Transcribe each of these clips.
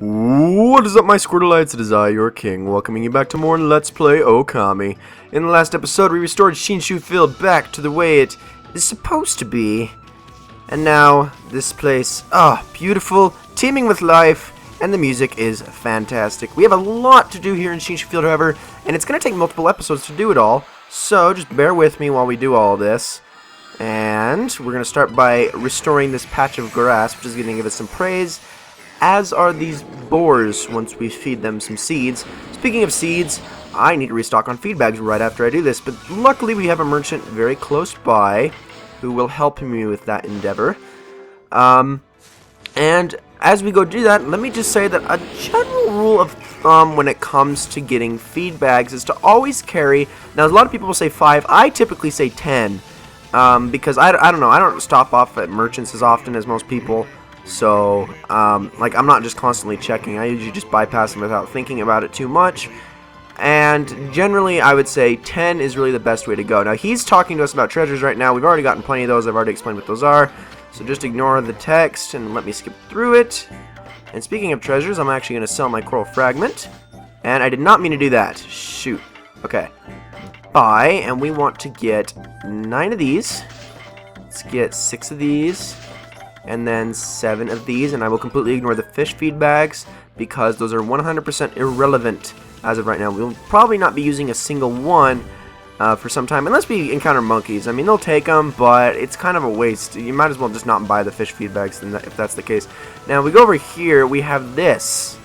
What is up, my Squirtleites? It is I, your king, welcoming you back to more Let's Play Ōkami. In the last episode, we restored Shinshu Field back to the way it is supposed to be. And now, this place, beautiful, teeming with life, and the music is fantastic. We have a lot to do here in Shinshu Field, however, and it's going to take multiple episodes to do it all, so just bear with me while we do all of this. And we're going to start by restoring this patch of grass, which is going to give us some praise, as are these boars once we feed them some seeds. Speaking of seeds, I need to restock on feed bags right after I do this, but luckily we have a merchant very close by who will help me with that endeavor. And as we go do that, let me just say that a general rule of thumb when it comes to getting feed bags is to always carry, now a lot of people will say 5, I typically say 10, because I don't know, I don't stop off at merchants as often as most people. So, like, I'm not just constantly checking. I usually just bypass them without thinking about it too much. And generally, I would say 10 is really the best way to go. Now, he's talking to us about treasures right now. We've already gotten plenty of those. I've already explained what those are. So just ignore the text and let me skip through it. And speaking of treasures, I'm actually going to sell my coral fragment. And I did not mean to do that. Shoot. Okay. Buy, and we want to get 9 of these. Let's get 6 of these. And then 7 of these, and I will completely ignore the fish feed bags because those are 100% irrelevant as of right now. We'll probably not be using a single one for some time, unless we encounter monkeys. I mean, they'll take them, but it's kind of a waste. You might as well just not buy the fish feed bags if that's the case. Now, we go over here, we have this.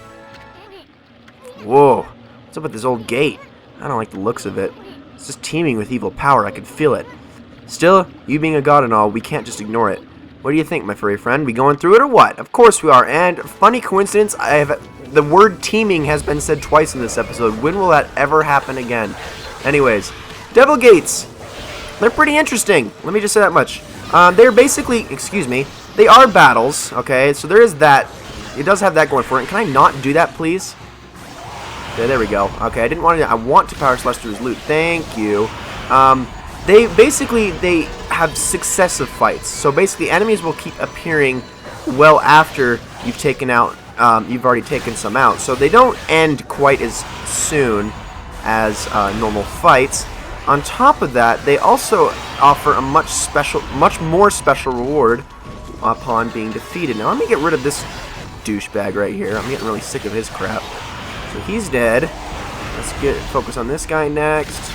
Whoa, what's up with this old gate? I don't like the looks of it. It's just teeming with evil power, I can feel it. Still, you being a god and all, we can't just ignore it. What do you think, my furry friend? We going through it or what? Of course we are. And funny coincidence, the word teeming has been said twice in this episode. When will that ever happen again? Anyways, devil gates. They're pretty interesting. Let me just say that much. They're basically, excuse me, they are battles. Okay, so there is that. It does have that going for it. Can I not do that, please? Okay, there we go. Okay, I didn't want to. I want to power slash through his loot. Thank you. They have successive fights. So basically, enemies will keep appearing well after you've taken out, you've already taken some out. So they don't end quite as soon as normal fights. On top of that, they also offer a much more special reward upon being defeated. Now let me get rid of this douchebag right here. I'm getting really sick of his crap. So he's dead. Let's focus on this guy next.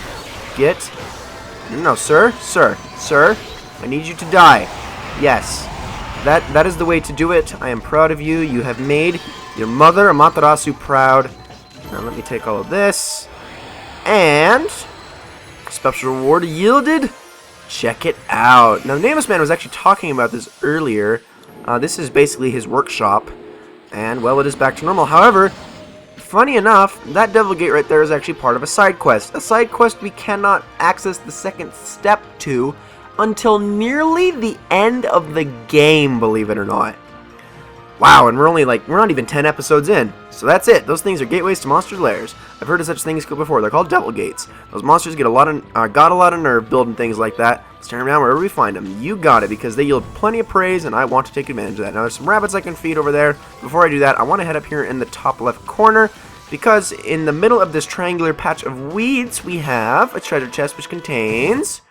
No, sir, I need you to die. Yes, that is the way to do it. I am proud of you. You have made your mother, Amaterasu, proud. Now let me take all of this. And special reward yielded. Check it out. Now, the Nameless Man was actually talking about this earlier. This is basically his workshop. And, well, it is back to normal. However, funny enough, that devil gate right there is actually part of a side quest. A side quest we cannot access the second step to until nearly the end of the game, believe it or not. Wow, and we're not even 10 episodes in. So that's it. Those things are gateways to monsters' lairs. I've heard of such things before. They're called devil gates. Those monsters got a lot of nerve building things like that. Let's turn them down wherever we find them. You got it, because they yield plenty of praise, and I want to take advantage of that. Now, there's some rabbits I can feed over there. Before I do that, I want to head up here in the top left corner, because in the middle of this triangular patch of weeds, we have a treasure chest which contains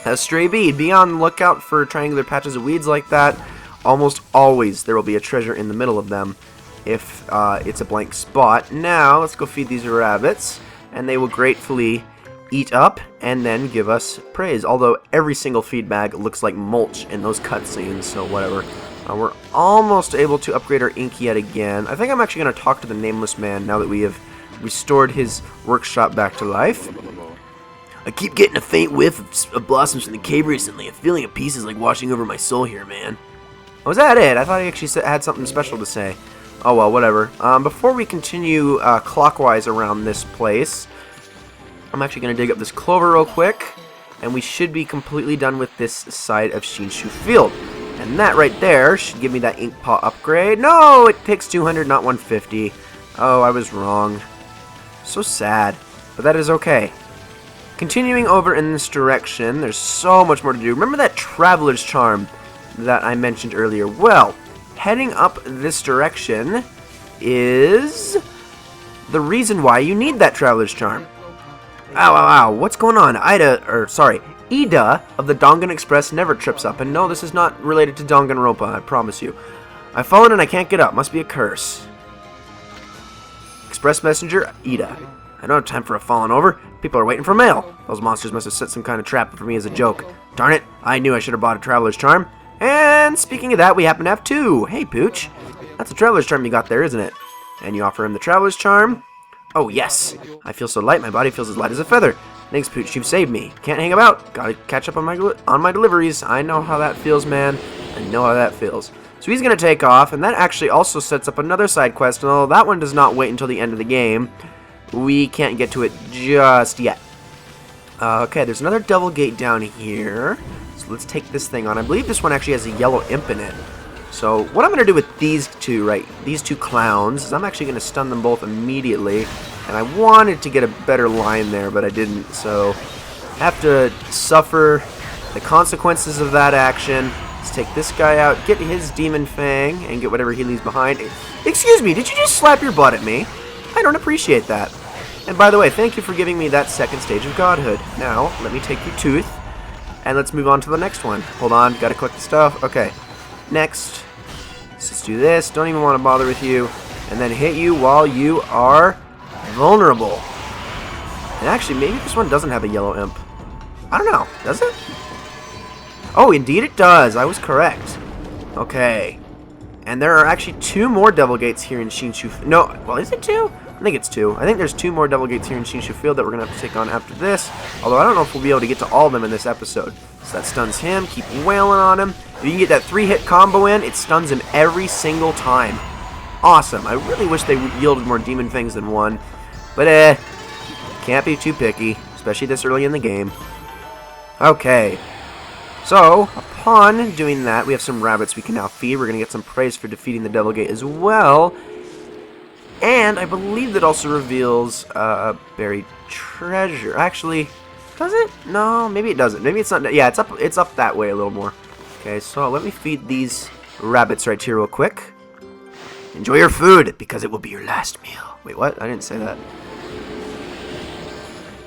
a stray bead. Be on the lookout for triangular patches of weeds like that. Almost always there will be a treasure in the middle of them if it's a blank spot. Now, let's go feed these rabbits, and they will gratefully eat up and then give us praise. Although every single feed bag looks like mulch in those cutscenes, so whatever. We're almost able to upgrade our ink yet again. I think I'm actually going to talk to the Nameless Man now that we have restored his workshop back to life. I keep getting a faint whiff of blossoms from the cave recently. A feeling of peace is like washing over my soul here, man. Was that it? I thought he actually had something special to say. Oh well, whatever. Before we continue clockwise around this place, I'm actually going to dig up this clover real quick, and we should be completely done with this side of Shinshu Field. And that right there should give me that ink pot upgrade. No, it takes 200, not 150. Oh, I was wrong. So sad, but that is okay. Continuing over in this direction, there's so much more to do. Remember that Traveler's Charm that I mentioned earlier? Well, heading up this direction, is the reason why you need that Traveler's Charm. Ow, ow, ow, what's going on? Ida of the Dongan Express never trips up. And no, this is not related to Danganronpa, I promise you. I've fallen and I can't get up. Must be a curse. Express Messenger, Ida. I don't have time for a falling over. People are waiting for mail. Those monsters must have set some kind of trap for me as a joke. Darn it, I knew I should have bought a Traveler's Charm. And speaking of that, we happen to have two. Hey, Pooch. That's a Traveler's Charm you got there, isn't it? And you offer him the Traveler's Charm. Oh, yes. I feel so light, my body feels as light as a feather. Thanks, Pooch, you've saved me. Can't hang about. Gotta catch up on my deliveries. I know how that feels, man. I know how that feels. So he's gonna take off, and that actually also sets up another side quest, and although that one does not wait until the end of the game, we can't get to it just yet. Okay, there's another devil gate down here. So let's take this thing on. I believe this one actually has a yellow imp in it. So what I'm going to do with these two clowns, is I'm actually going to stun them both immediately. And I wanted to get a better line there, but I didn't. So I have to suffer the consequences of that action. Let's take this guy out, get his Demon Fang, and get whatever he leaves behind. Excuse me, did you just slap your butt at me? I don't appreciate that. And by the way, thank you for giving me that second stage of godhood. Now, let me take your tooth, and let's move on to the next one. Hold on, gotta collect the stuff. Okay, next, let's just do this. Don't even want to bother with you. And then hit you while you are vulnerable. And actually, maybe this one doesn't have a yellow imp. I don't know, does it? Oh, indeed it does. I was correct. Okay. And there are actually two more devil gates here in Shinshu. No, well, is it two? I think it's two. I think there's two more devil gates here in Shinshu Field that we're going to have to take on after this. Although I don't know if we'll be able to get to all of them in this episode. So that stuns him. Keep wailing on him. If you can get that 3-hit combo in, it stuns him every single time. Awesome. I really wish they yielded more Demon Fangs than one. But can't be too picky, especially this early in the game. Okay. So, upon doing that, we have some rabbits we can now feed. We're going to get some praise for defeating the Devil Gate as well. And I believe that also reveals buried treasure. Actually, does it? No, maybe it doesn't. Maybe it's not. Yeah, it's up that way a little more. Okay, so let me feed these rabbits right here real quick. Enjoy your food, because it will be your last meal. Wait, what? I didn't say that.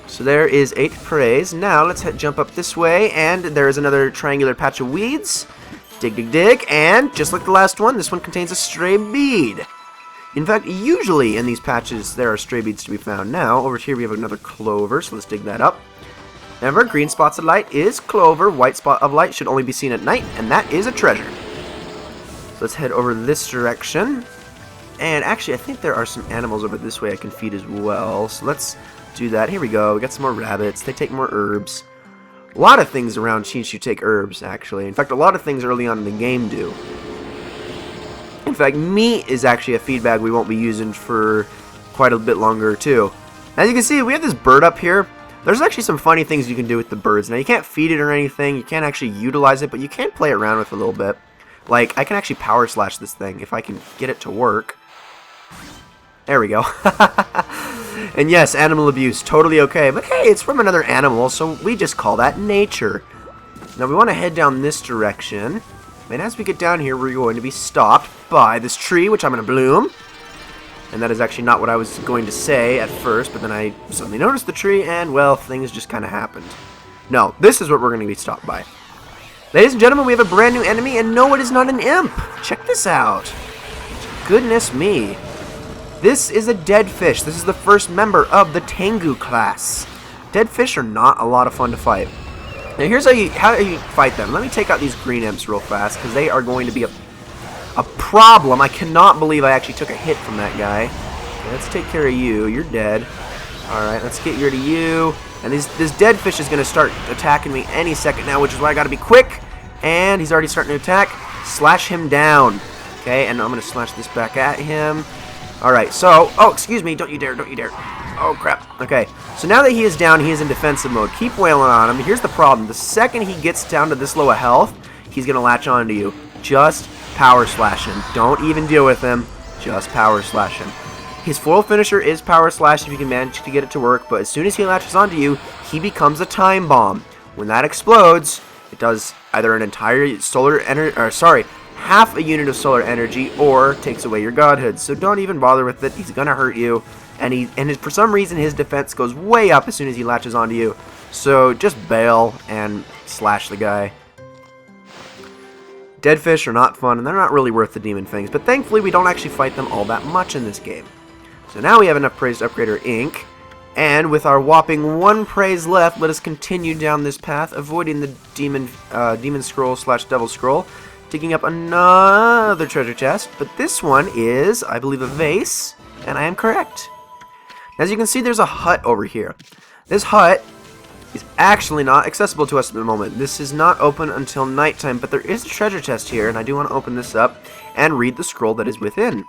So there is 8 praise. Now let's jump up this way, and there is another triangular patch of weeds. Dig, dig, dig, and just like the last one, this one contains a stray bead. In fact, usually in these patches there are stray beads to be found. Now, over here we have another clover, so let's dig that up. Remember, green spots of light is clover, white spot of light should only be seen at night, and that is a treasure. So let's head over this direction. And actually, I think there are some animals over this way I can feed as well. So let's do that. Here we go. We got some more rabbits. They take more herbs. A lot of things around Shinshu take herbs, actually. In fact, a lot of things early on in the game do. In fact, meat is actually a feed bag we won't be using for quite a bit longer, too. As you can see, we have this bird up here. There's actually some funny things you can do with the birds. Now, you can't feed it or anything. You can't actually utilize it, but you can play around with it a little bit. Like, I can actually power slash this thing if I can get it to work. There we go. And yes, animal abuse, totally okay. But hey, it's from another animal, so we just call that nature. Now, we want to head down this direction. And as we get down here, we're going to be stopped by this tree, which I'm going to bloom. And that is actually not what I was going to say at first, but then I suddenly noticed the tree, and, well, things just kind of happened. No, this is what we're going to be stopped by. Ladies and gentlemen, we have a brand new enemy, and no, it is not an imp. Check this out. Goodness me. This is a dead fish. This is the first member of the Tengu class. Dead fish are not a lot of fun to fight. Now here's how you fight them. Let me take out these green imps real fast, because they are going to be a problem. I cannot believe I actually took a hit from that guy. Okay, let's take care of you. You're dead. Alright, let's get rid of you. And this dead fish is going to start attacking me any second now, which is why I got to be quick. And he's already starting to attack. Slash him down. Okay, and I'm going to slash this back at him. Alright, so, oh, excuse me, don't you dare, don't you dare. Oh, crap. Okay, so now that he is down, he is in defensive mode. Keep wailing on him. Here's the problem. The second he gets down to this low of health, he's going to latch onto you. Just power slash him. Don't even deal with him. Just power slash him. His full finisher is power slash if you can manage to get it to work, but as soon as he latches onto you, he becomes a time bomb. When that explodes, it does either an entire half a unit of solar energy or takes away your godhood. So don't even bother with it. He's gonna hurt you, and for some reason his defense goes way up as soon as he latches onto you. So just bail and slash the guy. Dead fish are not fun, and they're not really worth the demon fangs, but thankfully we don't actually fight them all that much in this game. So now we have enough praise to upgrade our ink, and with our whopping 1 praise left, let us continue down this path, avoiding the demon scroll / devil scroll, digging up another treasure chest, but this one is, I believe, a vase, and I am correct. As you can see, there's a hut over here. This hut is actually not accessible to us at the moment. This is not open until nighttime, but there is a treasure chest here, and I do want to open this up and read the scroll that is within.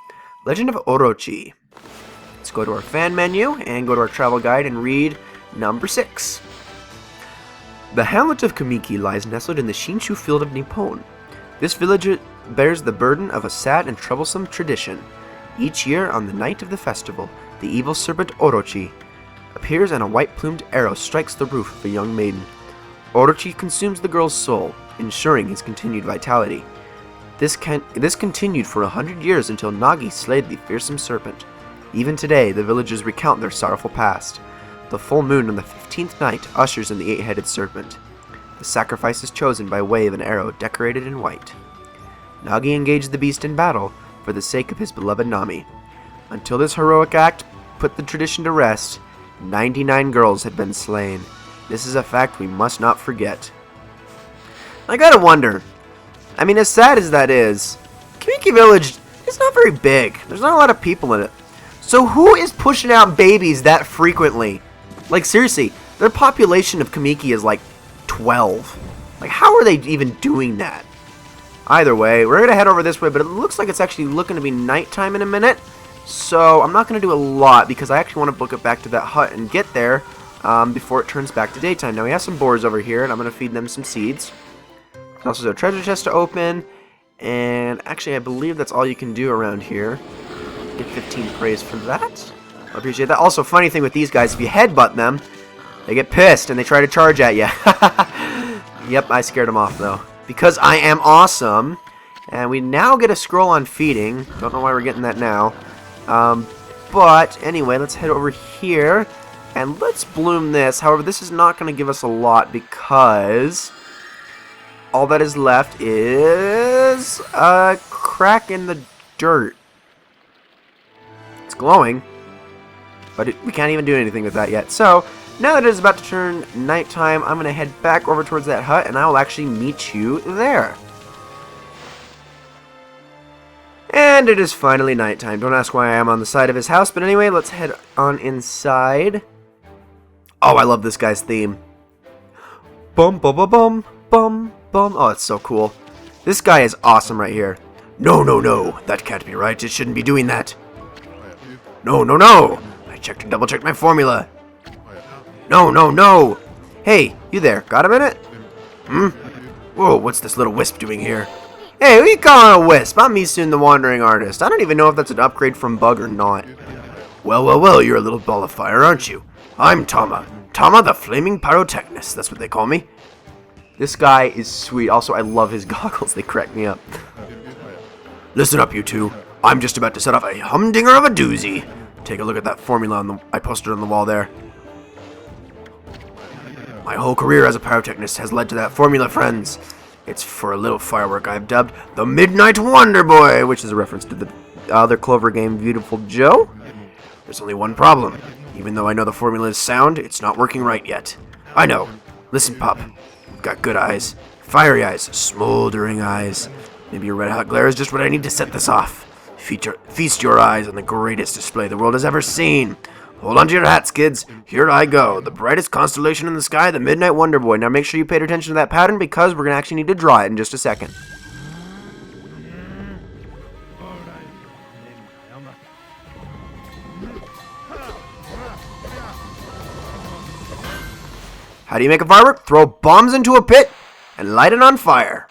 Legend of Orochi. Let's go to our fan menu and go to our travel guide and read number 6. The hamlet of Kamiki lies nestled in the Shinshu field of Nippon. This village bears the burden of a sad and troublesome tradition. Each year, on the night of the festival, the evil serpent Orochi appears and a white-plumed arrow strikes the roof of a young maiden. Orochi consumes the girl's soul, ensuring his continued vitality. This continued for 100 years until Nagi slayed the fearsome serpent. Even today, the villagers recount their sorrowful past. The full moon on the 15th night ushers in the 8-headed serpent. The sacrifice is chosen by way of an arrow decorated in white. Nagi engaged the beast in battle for the sake of his beloved Nami. Until this heroic act put the tradition to rest, 99 girls had been slain. This is a fact we must not forget. I gotta wonder, I mean, as sad as that is, Kamiki Village is not very big. There's not a lot of people in it. So who is pushing out babies that frequently? Like, seriously, their population of Kamiki is like 12. Like, how are they even doing that? Either way, we're gonna head over this way, but it looks like it's actually looking to be nighttime in a minute. So I'm not going to do a lot because I actually want to book it back to that hut and get there before it turns back to daytime. Now we have some boars over here, and I'm going to feed them some seeds. There's also a treasure chest to open, and actually I believe that's all you can do around here. Get 15 praise for that. I appreciate that. Also, funny thing with these guys, if you headbutt them, they get pissed and they try to charge at you. Yep, I scared them off though. Because I am awesome. And we now get a scroll on feeding. Don't know why we're getting that now. But anyway, let's head over here and let's bloom this. However, this is not going to give us a lot because all that is left is a crack in the dirt. It's glowing, but we can't even do anything with that yet. So now that it is about to turn nighttime, I'm going to head back over towards that hut and I will actually meet you there. And it is finally nighttime. Don't ask why I am on the side of his house, but anyway, let's head on inside. Oh, I love this guy's theme. Bum, bum, bum, bum, bum, bum. Oh, it's so cool. This guy is awesome right here. No, no, no. That can't be right. It shouldn't be doing that. No, no, no. I double-checked my formula. No, no, no. Hey, you there. Got a minute? Hmm? Whoa, what's this little wisp doing here? Hey, who you calling a wisp? I'm Misun the Wandering Artist. I don't even know if that's an upgrade from Bug or not. Well, well, well, you're a little ball of fire, aren't you? I'm Tama. Tama the Flaming Pyrotechnist. That's what they call me. This guy is sweet. Also, I love his goggles. They crack me up. Listen up, you two. I'm just about to set off a humdinger of a doozy. Take a look at that formula I posted on the wall there. My whole career as a pyrotechnist has led to that formula, friends. It's for a little firework I've dubbed the Midnight Wonder Boy, which is a reference to the other Clover game, Beautiful Joe. There's only one problem. Even though I know the formula is sound, it's not working right yet. I know. Listen, pup. You've got good eyes. Fiery eyes. Smoldering eyes. Maybe your red-hot glare is just what I need to set this off. Feast your eyes on the greatest display the world has ever seen. Hold on to your hats, kids. Here I go. The brightest constellation in the sky, the Midnight Wonder Boy. Now make sure you paid attention to that pattern because we're going to actually need to draw it in just a second. How do you make a firework? Throw bombs into a pit and light it on fire.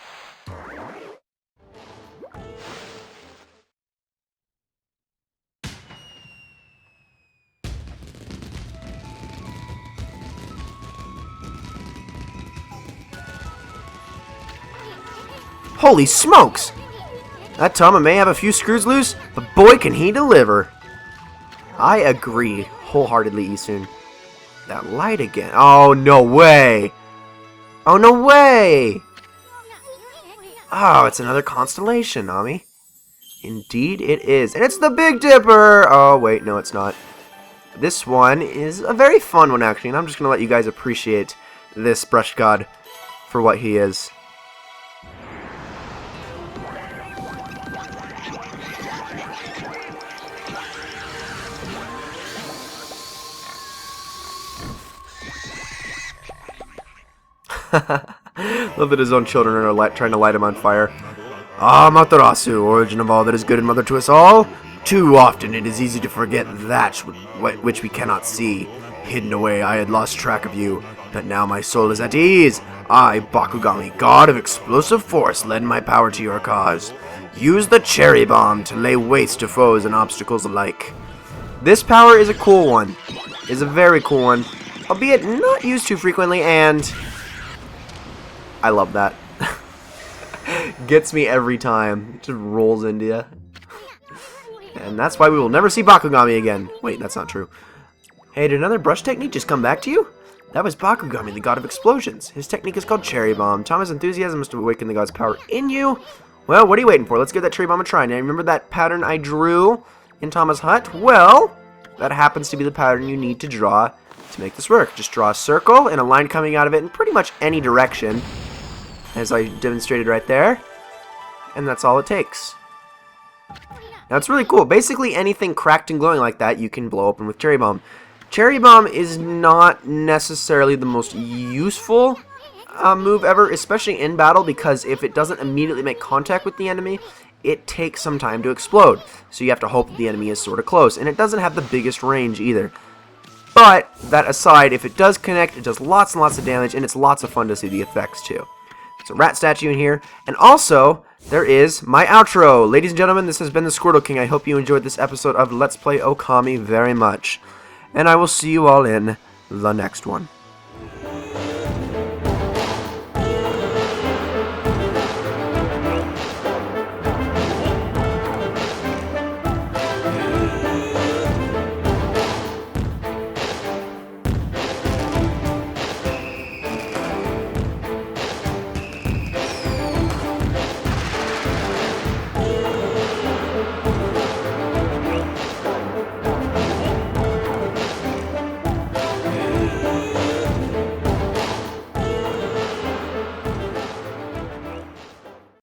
Holy smokes! That Tama may have a few screws loose, but boy can he deliver. I agree wholeheartedly, Isun. That light again. Oh, no way. Oh, no way. Oh, it's another constellation, Nami. Indeed it is. And it's the Big Dipper. Oh, wait, no, it's not. This one is a very fun one, actually, and I'm just going to let you guys appreciate this brush god for what he is. Love that his own children are trying to light him on fire. Ah, Matarasu, origin of all that is good and mother to us all. Too often it is easy to forget that which we cannot see. Hidden away, I had lost track of you, but now my soul is at ease. I, Bakugami, god of explosive force, lend my power to your cause. Use the cherry bomb to lay waste to foes and obstacles alike. This power is a cool one. Is a very cool one, albeit not used too frequently, and I love that. Gets me every time. It just rolls into you. And that's why we will never see Bakugami again. Wait, that's not true. Hey, did another brush technique just come back to you? That was Bakugami, the god of explosions. His technique is called Cherry Bomb. Tama's enthusiasm must have awakened the god's power in you. Well, what are you waiting for? Let's give that Cherry Bomb a try. Now, remember that pattern I drew in Tama's hut? Well, that happens to be the pattern you need to draw to make this work. Just draw a circle and a line coming out of it in pretty much any direction, as I demonstrated right there. And that's all it takes. Now, it's really cool. Basically, anything cracked and glowing like that, you can blow open with Cherry Bomb. Cherry Bomb is not necessarily the most useful move ever, especially in battle, because if it doesn't immediately make contact with the enemy, it takes some time to explode. So you have to hope that the enemy is sort of close. And it doesn't have the biggest range either. But, that aside, if it does connect, it does lots and lots of damage, and it's lots of fun to see the effects too. There's a rat statue in here, and also, there is my outro. Ladies and gentlemen, this has been the Squirtle King. I hope you enjoyed this episode of Let's Play Okami very much. And I will see you all in the next one.